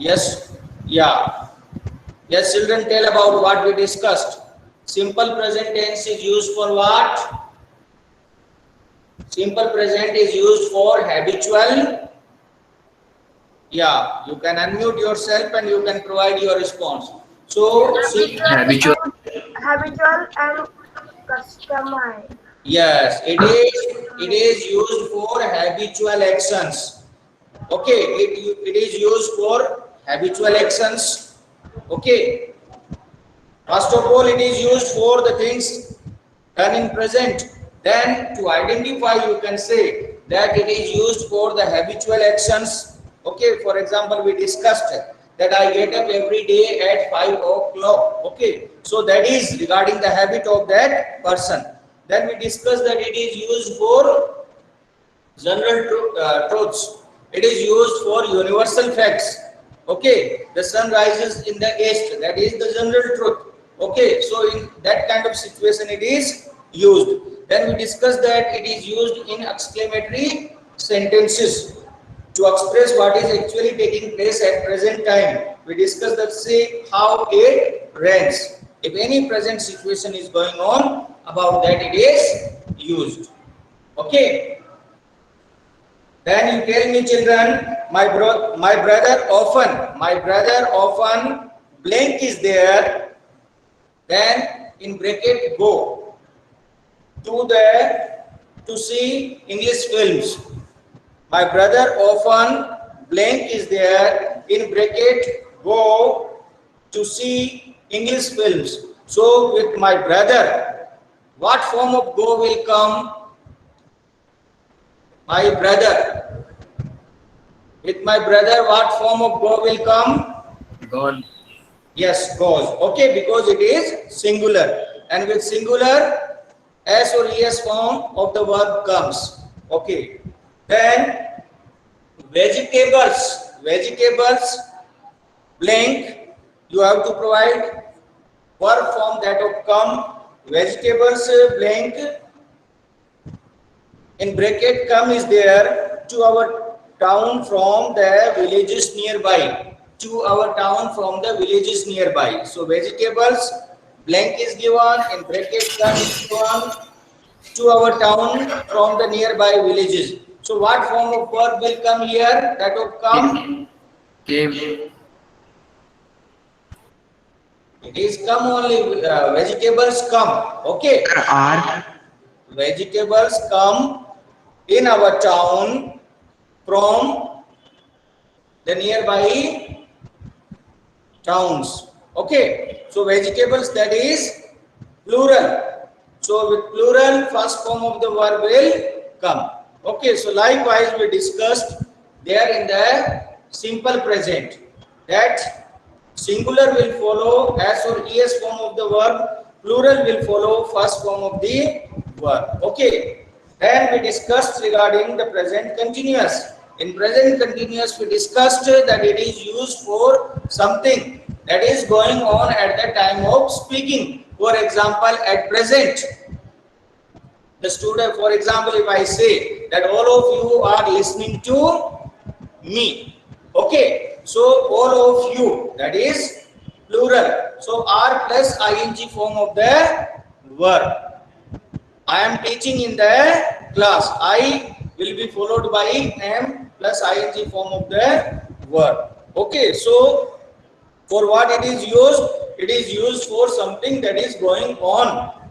Yes, yeah. Yes, children, tell about what we discussed. Simple present tense is used for what? Simple present is used for habitual. Yeah, you can unmute yourself and you can provide your response. So, Habitual. Habitual and customized. yes, it is used for habitual actions. Okay, it is used for habitual actions. Okay, first of all, it is used for the things done in present. Then to identify, you can say that it is used for the habitual actions. Okay, for example, we discussed that I get up every day at 5 o'clock. Okay, so that is regarding the habit of that person. Then we discussed that it is used for general truths. It is used for universal facts. Okay, the sun rises in the east. That is the general truth. Okay, so in that kind of situation, it is used. Then we discussed that it is used in exclamatory sentences to express what is actually taking place at present time. We discussed that say how it rains. If any present situation is going on, about that it is used. Okay. Then you tell me, children, my brother often blank is there. Then in bracket go to see English films. My brother often blank is there. In bracket go to see English films. So with my brother, what form of go will come? My brother. With my brother, what form of go will come? Gone. Yes, goes. Okay, because it is singular. And with singular, S or ES form of the verb comes. Okay. Then vegetables, blank, you have to provide verb form that will come. Vegetables, blank, in bracket come is there to our town from the villages nearby. To our town from the villages nearby. So vegetables, blank is given, in bracket come is given to our town from the nearby villages. So what form of verb will come here? That will come. Came. It is come only. Vegetables come. Okay. Are. Vegetables come in our town from the nearby towns. Okay, so vegetables, that is plural. So with plural, first form of the verb will come. Okay, so likewise we discussed there in the simple present that singular will follow S or ES form of the verb, plural will follow first form of the verb. Okay, then we discussed regarding the present continuous. In present continuous, we discussed that it is used for something that is going on at the time of speaking. For example, at present, the student, for example, if I say that all of you are listening to me. Okay, so all of you, that is plural. So R plus ing form of the verb. I am teaching in the class. I will be followed by am plus ing form of the verb. Okay, so for what it is used? It is used for something that is going on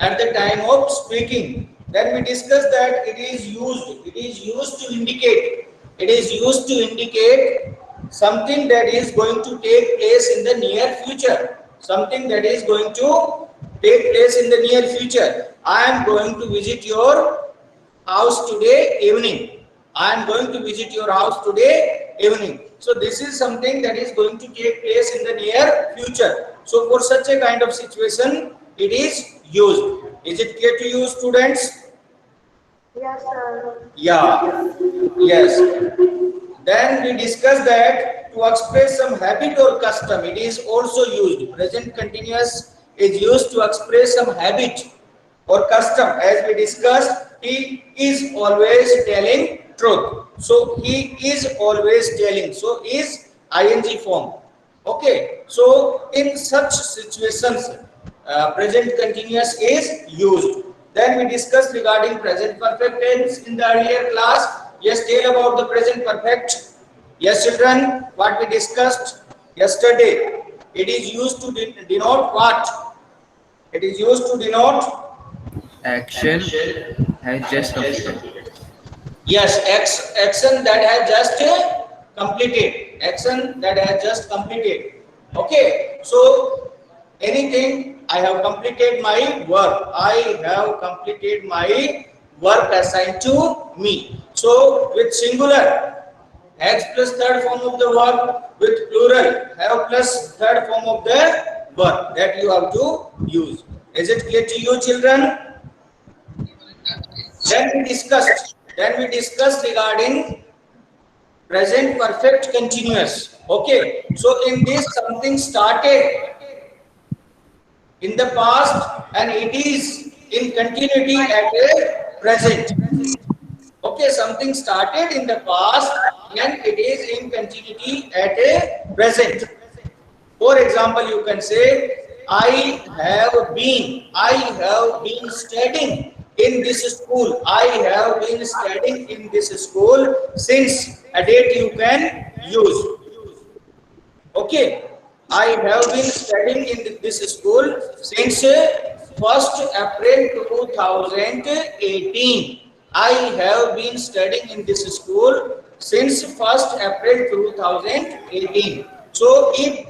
at the time of speaking. Then we discussed that it is used to indicate. It is used to indicate something that is going to take place in the near future. Something that is going to take place in the near future. I am going to visit your house today evening. I am going to visit your house today evening. So this is something that is going to take place in the near future. So for such a kind of situation, it is used. Is it clear to you, students? Yes, sir. Yeah. Yes. Then we discussed that to express some habit or custom, it is also used. Present continuous is used to express some habit or custom. As we discussed, he is always telling truth. So he is always telling. So is ing form. Okay, so in such situations, present continuous is used. Then we discussed regarding present perfect tense in the earlier class. Yes, tell about the present perfect. Yes, children, what we discussed yesterday. It is used to denote what? It is used to denote. Action has just completed. Yes, action that has just completed. Action that has just completed. Okay, so anything, I have completed my work. I have completed my work assigned to me. So with singular, has plus third form of the verb, with plural, have plus third form of the verb that you have to use. Is it clear to you, children? Then we discussed regarding present perfect continuous. Okay, so in this something started in the past and it is in continuity at a present. Okay, something started in the past and it is in continuity at a present. For example, you can say, I have been studying in this school. I have been studying in this school since a date you can use. Okay, I have been studying in this school since 1st April 2018. I have been studying in this school since 1st April 2018. So if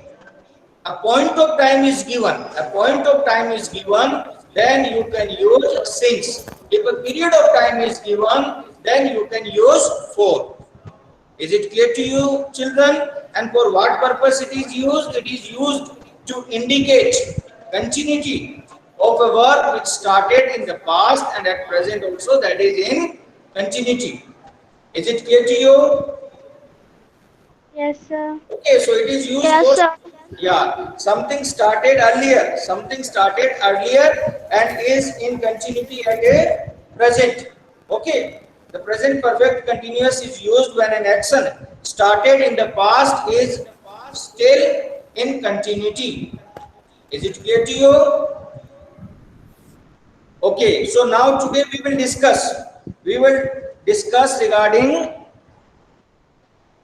a point of time is given, then you can use since. If a period of time is given, then you can use for. Is it clear to you, children? And for what purpose it is used? It is used to indicate continuity of a verb which started in the past and at present also, that is in continuity. Is it clear to you? Yes, sir. Okay, so it is used Yes, for, sir. yeah, something started earlier and is in continuity at a present. Okay, the present perfect continuous is used when an action started in the past is still in continuity. Is it clear to you? Okay, so now today we will discuss regarding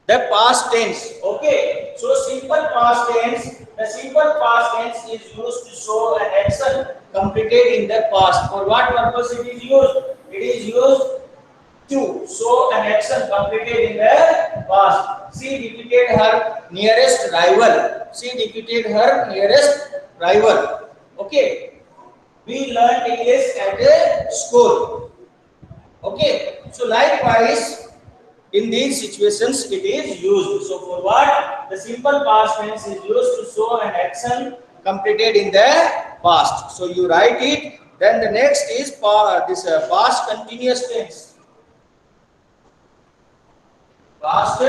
the past tense. Okay, so simple past tense. The simple past tense is used to show an action completed in the past. For what purpose it is used? It is used to show an action completed in the past. She defeated her nearest rival. Okay, we learned English at a school. Okay, so likewise, in these situations it is used. So for what? The simple past tense is used to show an action completed in the past. So you write it. Then the next is past continuous tense. Past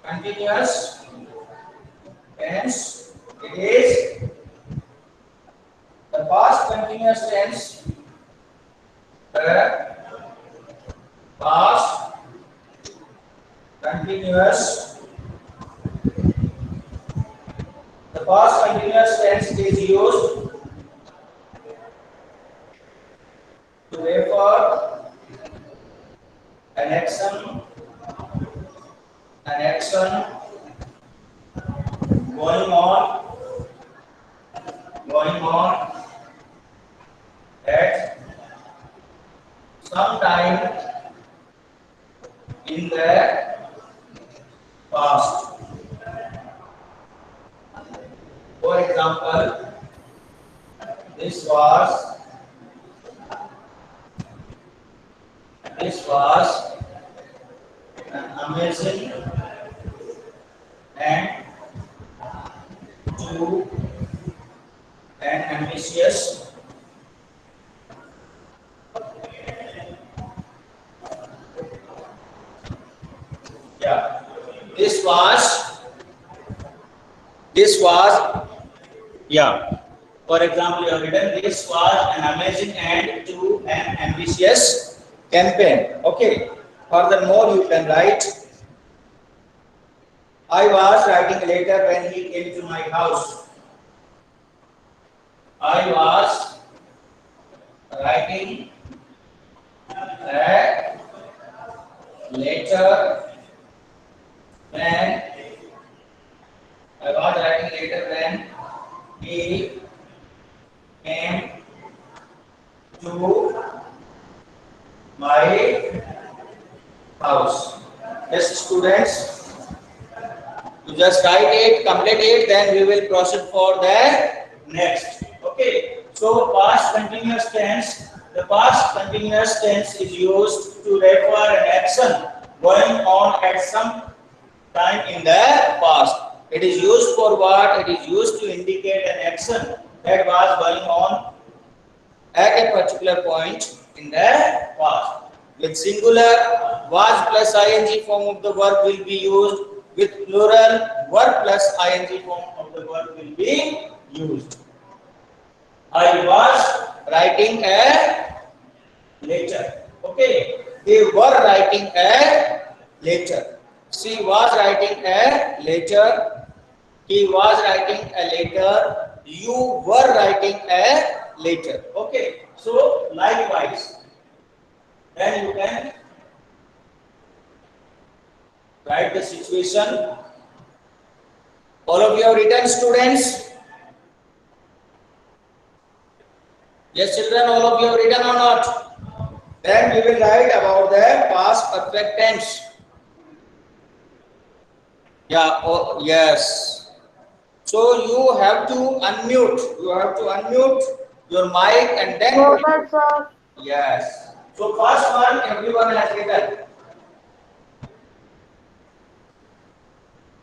continuous tense. It is the past continuous tense. The past continuous tense is used to refer an action going on at some time in the past. For example, this was an amazing and to an ambitious this was for example, you have written this was an amazing end to an ambitious campaign. Okay, Furthermore, you can write, I was writing a letter when he came to my house. I was writing a letter when he came to my house. Yes, students, you just write it, complete it, then we will proceed for the next. Okay. So past continuous tense. The past continuous tense is used to refer an action going on at some time in the past. It is used for what? It is used to indicate an action that was going on at a particular point in the past. With singular, was plus ing form of the verb will be used. With plural, were plus ing form of the verb will be used. I was writing a letter. Okay. They were writing a letter. She was writing a letter. He was writing a letter. You were writing a letter. Okay. So likewise, then you can write the situation. All of you have written, students? Yes, children, all of you have written or not? Then we will write about the past perfect tense. Yeah, oh, yes. So you have to unmute. You have to unmute your mic and then. Noted, sir. Yes. So first one, everyone has written.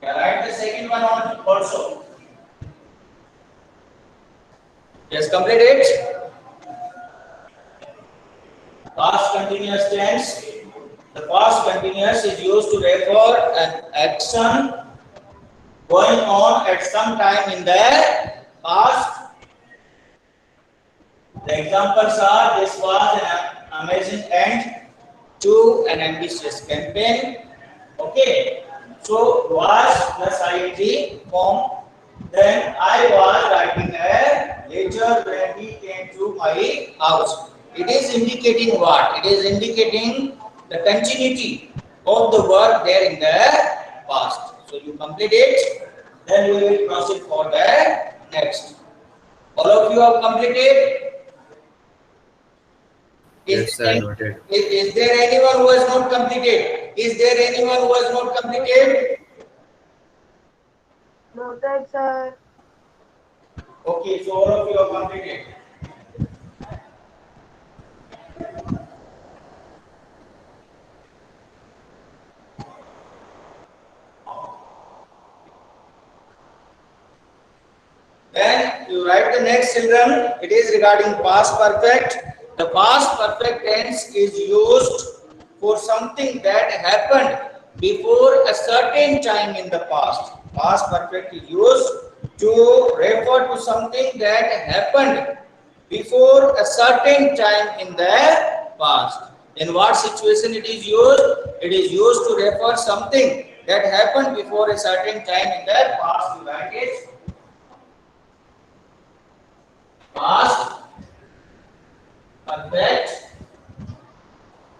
Yeah, write the second one on also. Yes, complete it. Past continuous tense. The past continuous is used to refer an action going on at some time in the past. The examples are, this was an amazing end to an ambitious campaign. Okay. So was plus ing form. Then I was writing a letter when he came to my house. It is indicating what? It is indicating the continuity of the work there in the past. So you complete it, then we will proceed for the next. All of you have completed. Yes, sir, noted. Is there anyone who has not completed? Is there anyone who has not completed? Noted, sir. Okay, so all of you have completed. Then you write the next, children. It is regarding past perfect. The past perfect tense is used for something that happened before a certain time in the past. Past perfect is used to refer to something that happened before a certain time in the past. In what situation it is used? It is used to refer something that happened before a certain time in the past. You write it. Past perfect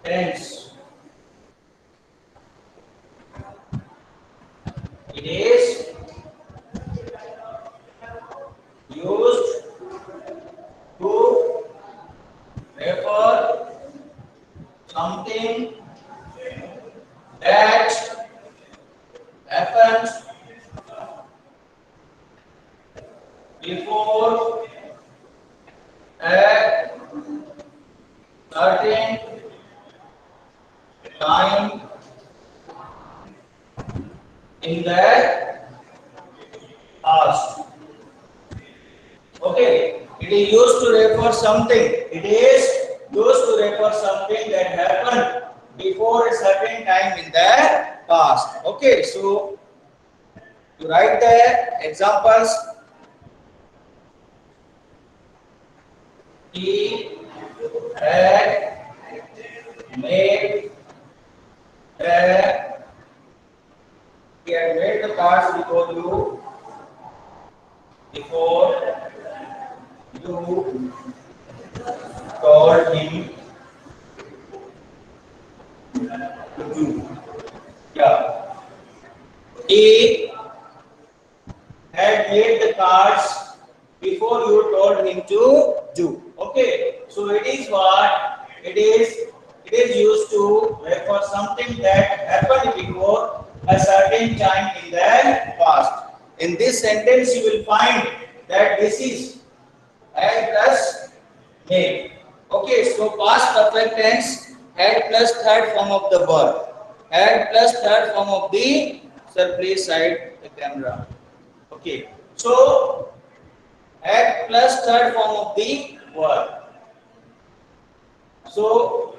tense. It is used to refer something that happened before a certain time in the past. Okay, it is used to refer something. It is used to refer something that happened before a certain time in the past. Okay, so you write the examples. He had made He had made the cards before you. Before you told him to do. Yeah. He had made the cards before you told him to do. Okay. So it is what? It is used to refer something that happened before a certain time in the past. In this sentence, you will find that this is had plus made. Okay, so past perfect tense had plus third form of the verb. Had plus third form of the, sir, please side the camera. Okay, so had plus third form of the verb. So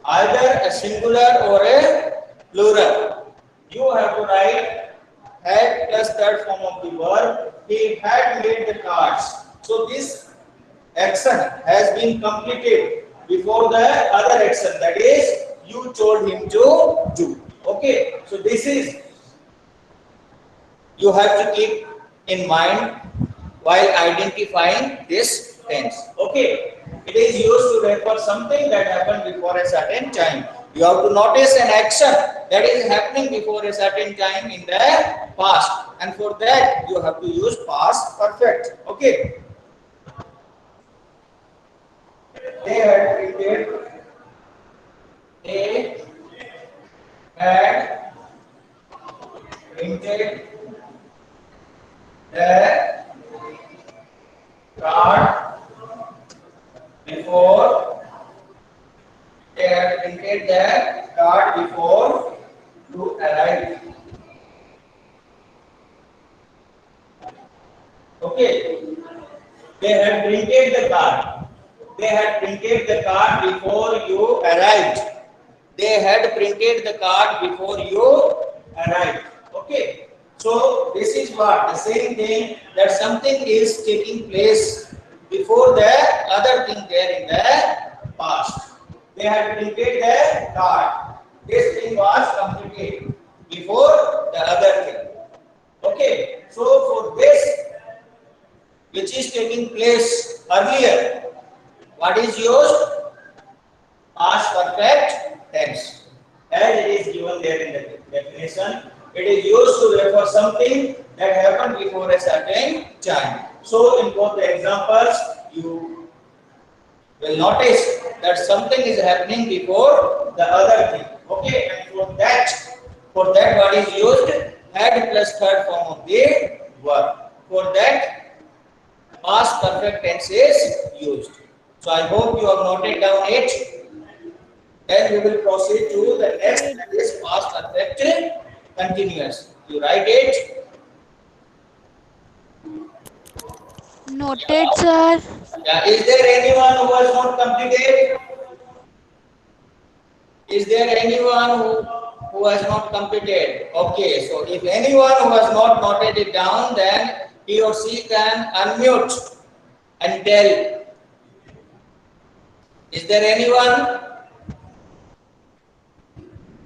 either a singular or a plural. You have to write had plus third form of the verb. He had made the cards. So this action has been completed before the other action, that is you told him to do. Okay, so this is you have to keep in mind while identifying this tense. Okay, it is used to refer something that happened before a certain time. You have to notice an action that is happening before a certain time in the past, and for that you have to use past perfect. Okay, they had printed they had printed the card before they had printed the card before you arrived. Okay, they had printed the card. They had printed the card before you arrived. They had printed the card before you arrived. Okay, so this is what the same thing, that something is taking place before the other thing there in the past. They had printed the card. This thing was completed before the other thing. Okay, so for this which is taking place earlier, what is used? Past perfect tense. As it is given there in the definition, it is used to refer something that happened before a certain time. So in both the examples, you will notice that something is happening before the other thing. Okay, and for that what is used? Had plus third form of the verb. For that, past perfect tense is used. So I hope you have noted down it. Then we will proceed to the next, that is past perfect continuous. You write it. Noted, sir. Yeah. Is there anyone who has not completed? Is there anyone who has not completed? Okay. So if anyone who has not noted it down, then he or she can unmute and tell. Is there anyone?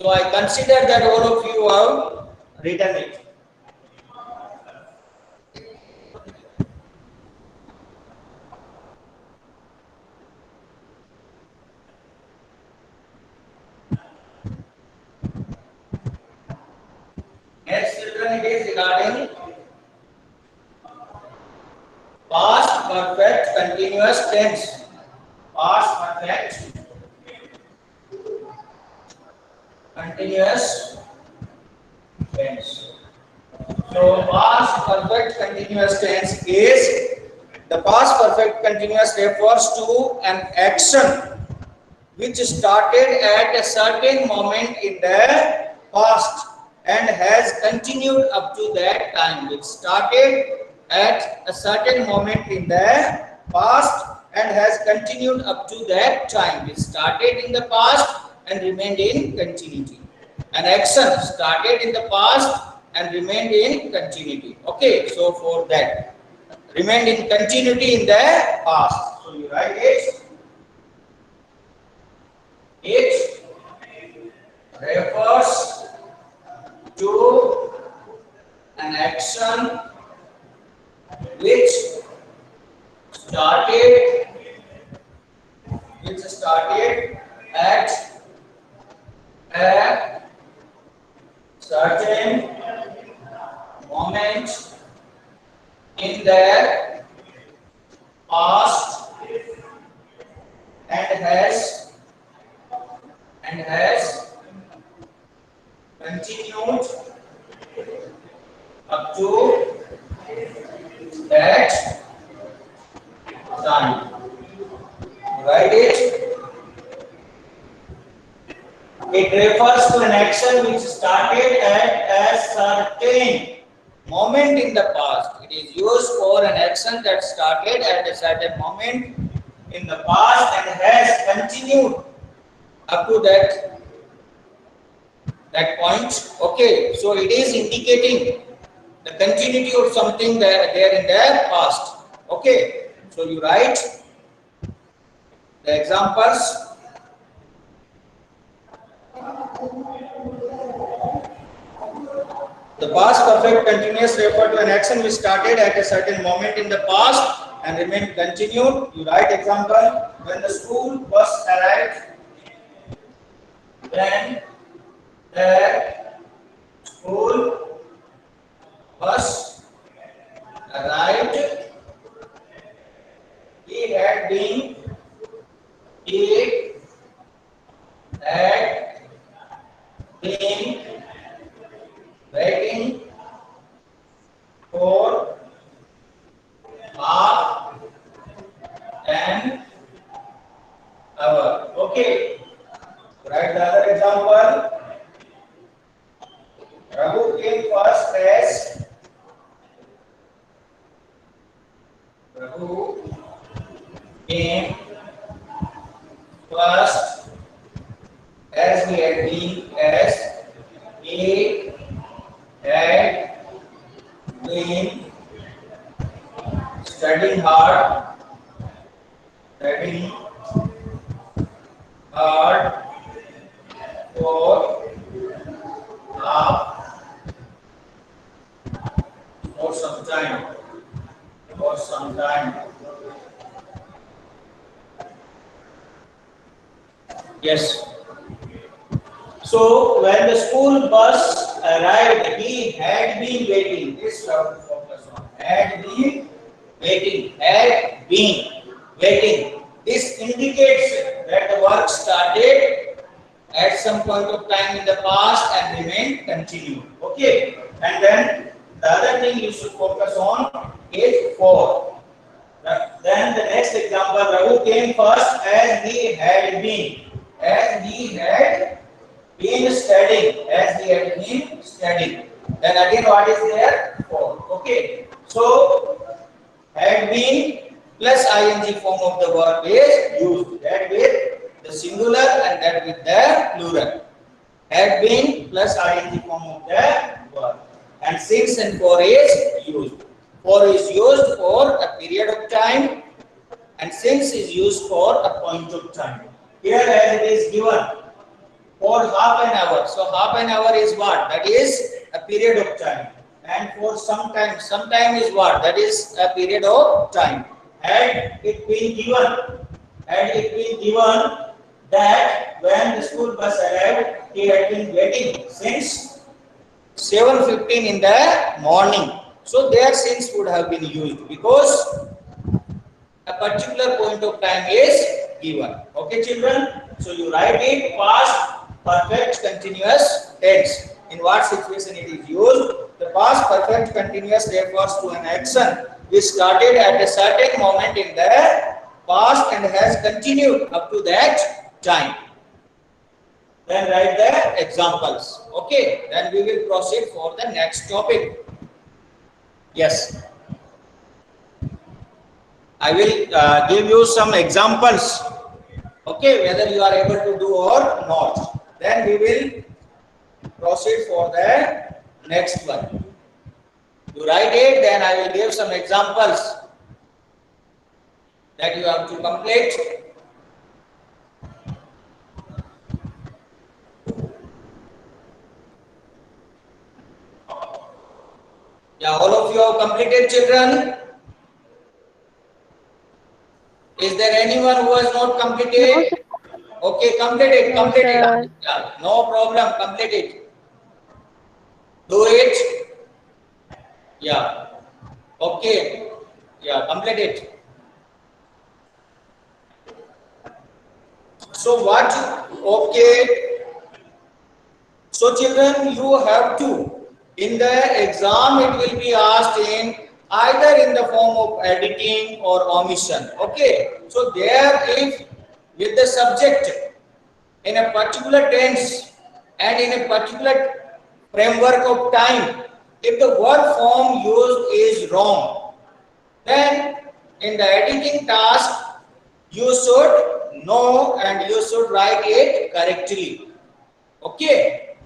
So I consider that all of you have written it. Next, children, it is regarding past perfect continuous tense. Past perfect continuous tense. So past perfect continuous tense is, the past perfect continuous refers to an action which started at a certain moment in the past and has continued up to that time. It started at a certain moment in the past and has continued up to that time. It started in the past and remained in continuity. An action started in the past and remained in continuity. Okay, so for that, remained in continuity in the past. So you write it refers to an action which started at a certain moment in their past and has continued up to that time. Write it. It refers to an action which started at a certain moment in the past. It is used for an action that started at a certain moment in the past and has continued up to that point. Okay, so it is indicating the continuity of something there in the past. Okay, so you write the examples. The past perfect continuous refer to an action which started at a certain moment in the past and remained continued. You write example. When the school bus arrived, then the school bus arrived. He had been waiting for half an hour. Okay. Write the other example. Raghu came first as he had been studying hard for some time. Yes. So when the school bus arrived, he had been waiting. This we have to focus on. Had been waiting. This indicates that the work started at some point of time in the past and remained continued. Okay. And then the other thing you should focus on is for. Then the next example, Raghu came first as he had been studying. Then again, what is there? For. Okay. So had been plus ing form of the verb is used. That with the singular and that with the plural. Had been plus ing form of the verb. And since and for is used. For is used for a period of time and since is used for a point of time. Here as it is given for half an hour. So half an hour is what? That is a period of time. And for some time is what? That is a period of time. Had it been given that when the school bus arrived, he had been waiting since 7:15 in the morning. So there since would have been used because a particular point of time is given. Okay, children? So you write it past perfect continuous tense. In what situation it is used? The past perfect continuous refers to an action which started at a certain moment in the past and has continued up to that time. Then write the examples. Okay, then we will proceed for the next topic. Yes. I will give you some examples. Okay, whether you are able to do or not. Then we will proceed for the next one. You write it, then I will give some examples that you have to complete. Yeah, all of you have completed, children. Is there anyone who has not No, completed? sir. Okay, complete it, No, complete it. sir. Yeah, no problem, complete it. Do it. Yeah. Okay. Yeah, complete it. So what? Okay. So children, you have to. In the exam, it will be asked in either in the form of editing or omission. Okay. So there, if with the subject in a particular tense and in a particular framework of time, if the word form used is wrong, then in the editing task, you should know and you should write it correctly. Okay,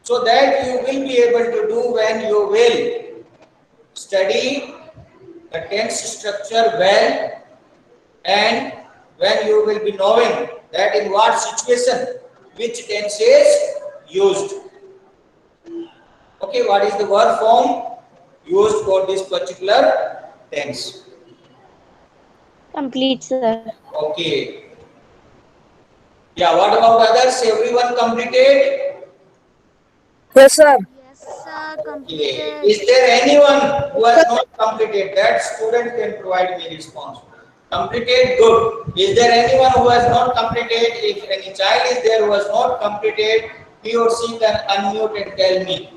so that you will be able to do when you will study the tense structure well, and when you will be knowing that in what situation which tense is used. Okay, what is the verb form used for this particular tense? Complete, sir. Okay. Yeah, what about others? Everyone completed? Yes, sir. Yes, sir. Okay. Completed. Is there anyone who has not completed? That student can provide me response. Completed, good. Is there anyone who has not completed? If any child is there who has not completed, he or she can unmute and tell me.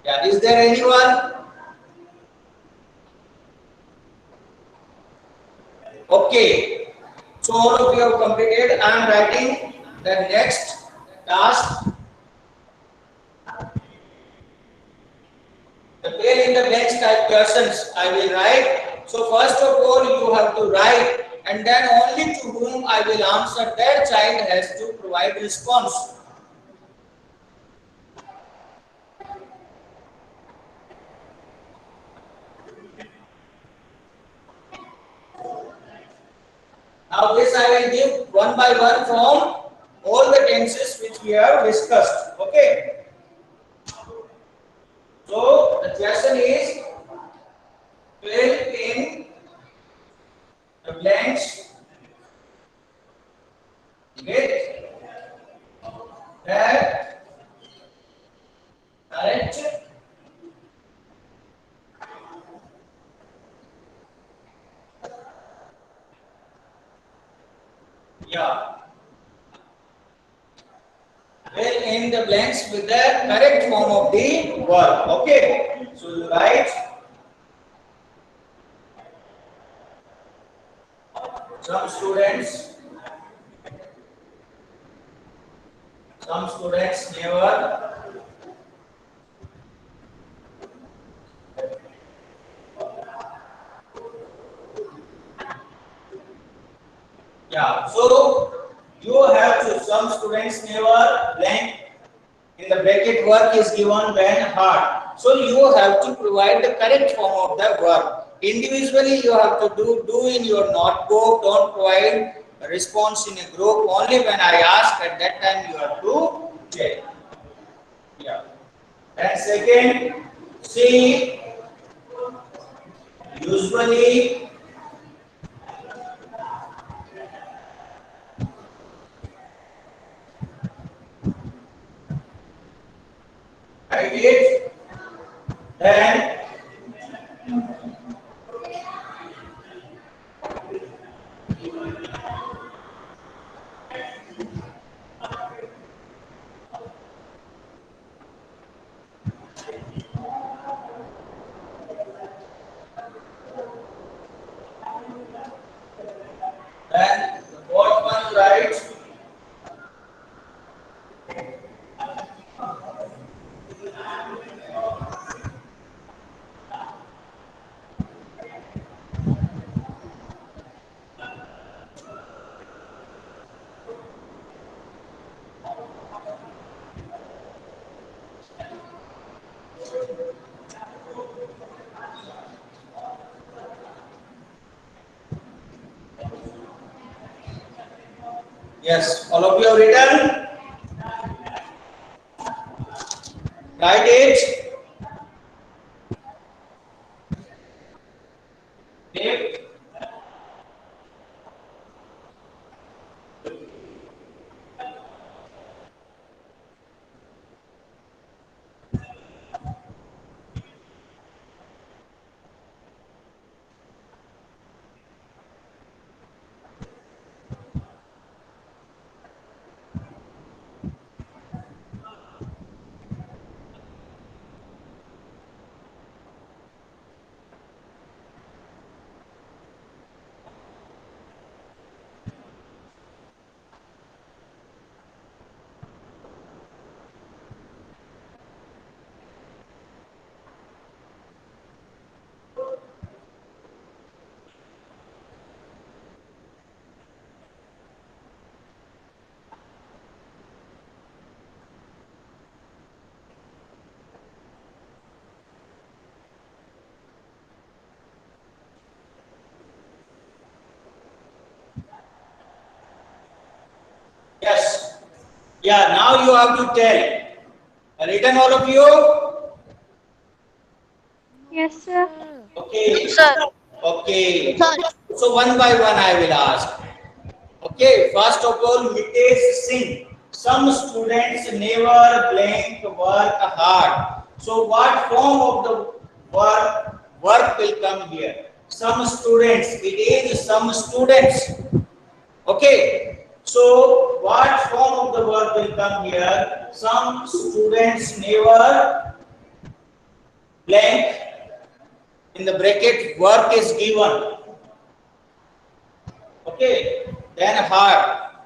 Yeah, is there anyone? Okay. So all of you have completed. I am writing the next task. The fill in the blanks type questions I will write. So first of all you have to write, and then only to whom I will answer, that child has to provide response. Now this I will give one by one from all the tenses which we have discussed. Okay. So the question is, fill in the blanks with the correct, yeah, fill in the blanks with the correct form of the verb. Okay. So you write some students, never. Yeah. So you have to, some students never blank. In the bracket work is given when hard. So you have to provide the correct form of the verb. Individually you have to do in your notebook. Don't provide a response in a group. Only when I ask, at that time you have to check. Yeah. And second, see, usually, I did, then, the fourth one you write, yes, all of you have written, write it. Yeah, now you have to tell. Written all of you? Yes, sir. Okay. Sir. Okay. So one by one I will ask. Okay, first of all, Mitesh Singh. Some students never blank work hard. So what form of the work will come here? Some students. It is some students. Okay. So what form of the verb will come here? Some students never blank. In the bracket, work is given. Okay. Then hard.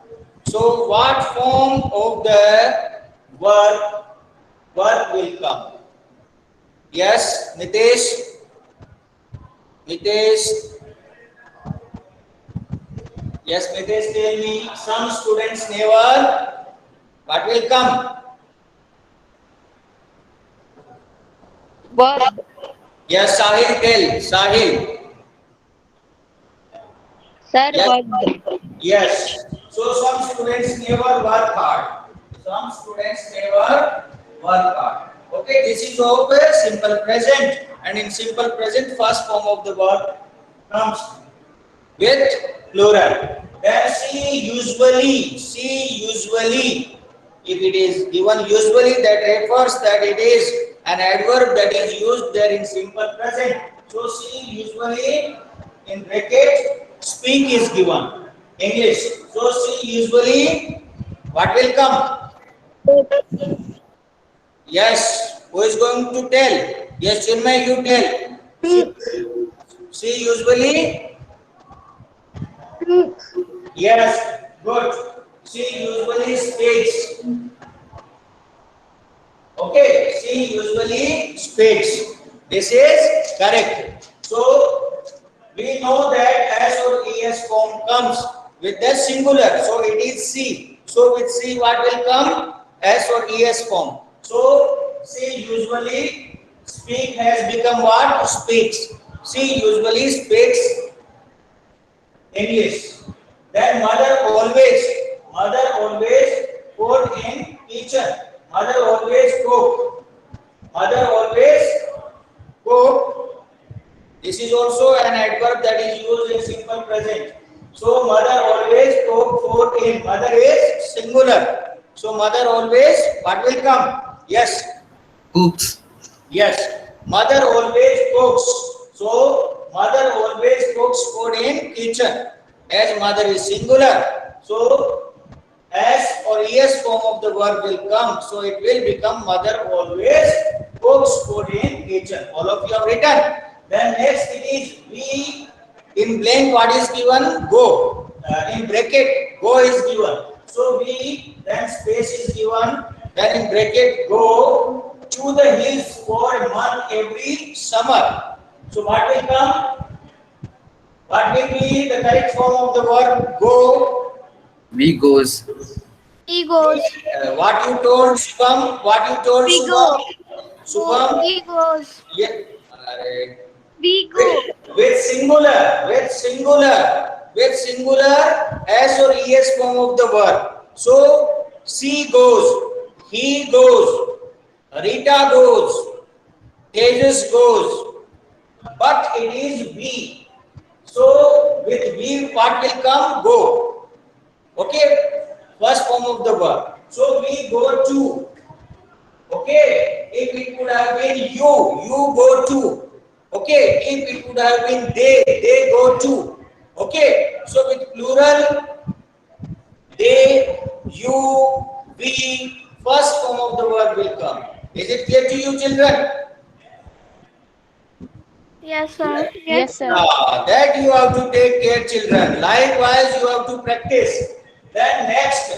So what form of the verb will come? Yes, Nitesh. Nitesh. Yes, Nitesh, tell me. Some students never. What will come? Verb. Yes, Sahil, tell. Sahil. Sir, Yes. verb. Yes. So some students never work hard. Some students never work hard. Okay, this is of a simple present, and in simple present, first form of the verb comes with plural. Then see usually, if it is given usually, that refers that it is an adverb that is used there in simple present. So see usually in bracket, speak is given. English. So see usually, what will come? Yes. Who is going to tell? Yes, Chinmay, you tell. See usually. Yes, good. She usually speaks. Okay, she usually speaks. This is correct. So we know that S or ES form comes with the singular. So it is C. So with C, what will come? S or ES form. So she usually speak has become what? Speaks. She usually speaks English. Then mother always cook in kitchen. Mother always cook. Mother always cook. This is also an adverb that is used in simple present. So mother always cook food in. Mother is singular. So mother always, what will come? Yes. Cooks. Yes, mother always cooks. So mother always cooks food in kitchen. As mother is singular, so S or ES form of the verb will come. So it will become mother always cooks food in kitchen. All of you have written. Then next it is we in blank. What is given? Go. In bracket, go is given. So we, then space is given. Then in bracket, go to the hills for a month every summer. So what will come? What will be the correct form of the verb go? We goes. He goes. What you told Shubham? What you told We Shubham? go. Shubham? He goes. Yeah. Arre. We go. With singular, S or ES form of the verb. So she goes, he goes, Rita goes, Tejas goes, but it is we. So with we, what will come? Go. Okay, first form of the verb. So we go to. Okay, if it would have been you go to. Okay, if it would have been they go to. Okay, so with plural, they, you, we, first form of the verb will come. Is it clear to you, children? Yes, sir. Yes, sir. That you have to take care, children. Likewise, you have to practice. Then next,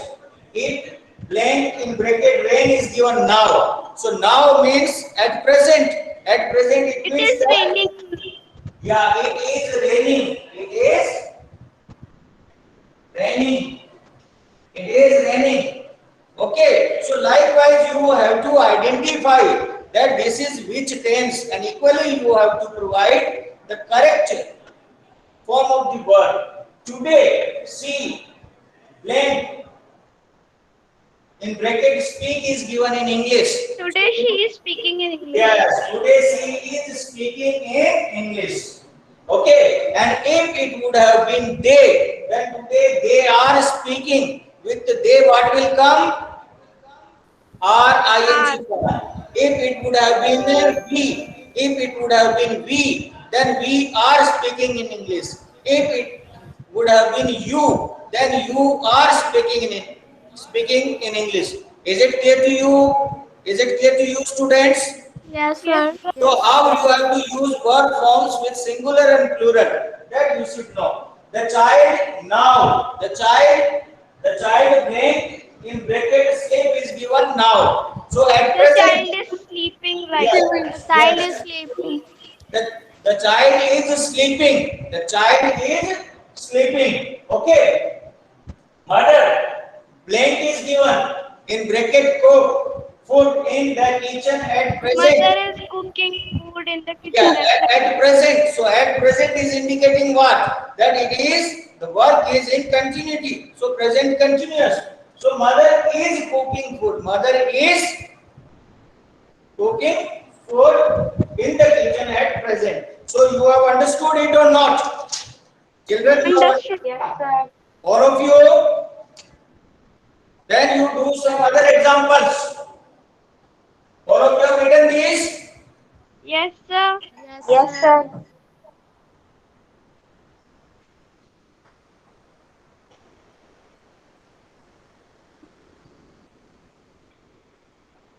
it blank in bracket rain is given now. So now means at present. At present, it It means is that, raining. yeah, it is raining. It is raining. It is raining. Okay. So likewise, you have to identify that this is which tense, and equally you have to provide the correct form of the verb. Today, see, blank. In bracket, speak is given in English. Today she is speaking in English. Yes, today she is speaking in English. Okay, and if it would have been they, then today they are speaking. With the they, what will come? R-I-N-G form. If it would have been we, then we are speaking in English. If it would have been you, then you are speaking in English. Is it clear to you? Is it clear to you, students? Yes, sir. So how you have to use verb forms with singular and plural, that you should know. The child now, the child name in bracket sleep is given now. So at The present, child is sleeping right Yes. now. The child Yes. is sleeping. the child is sleeping. The child is sleeping. Okay. Mother, blank is given in bracket cook food in the kitchen at present. Mother is cooking food in the kitchen. Yeah, at present. So at present is indicating what? That it is, the work is in continuity. So present continuous. So mother is cooking food. Mother is cooking food in the kitchen at present. So you have understood it or not? Children, you have Understood. Yes, sir. all of you? Then you do some other examples. All of you have written these? Yes, sir. Yes, sir.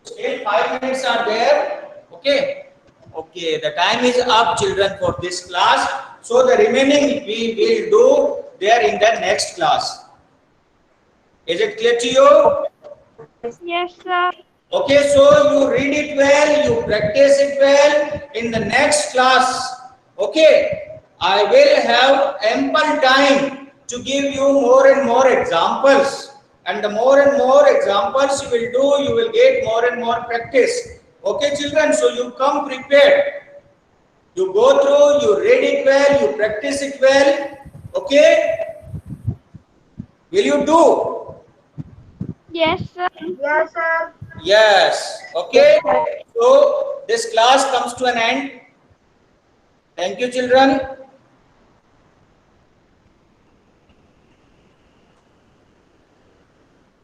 Still 5 minutes are there. Okay. Okay. The time is up, children, for this class. So the remaining we will do there in the next class. Is it clear to you? Yes, sir. Okay, so you read it well, you practice it well in the next class. Okay, I will have ample time to give you more and more examples. And the more and more examples you will do, you will get more and more practice. Okay, children, so you come prepared. You go through, you read it well, you practice it well. Okay, will you do? Yes, sir. Yes, sir. Yes. Okay. So this class comes to an end. Thank you, children.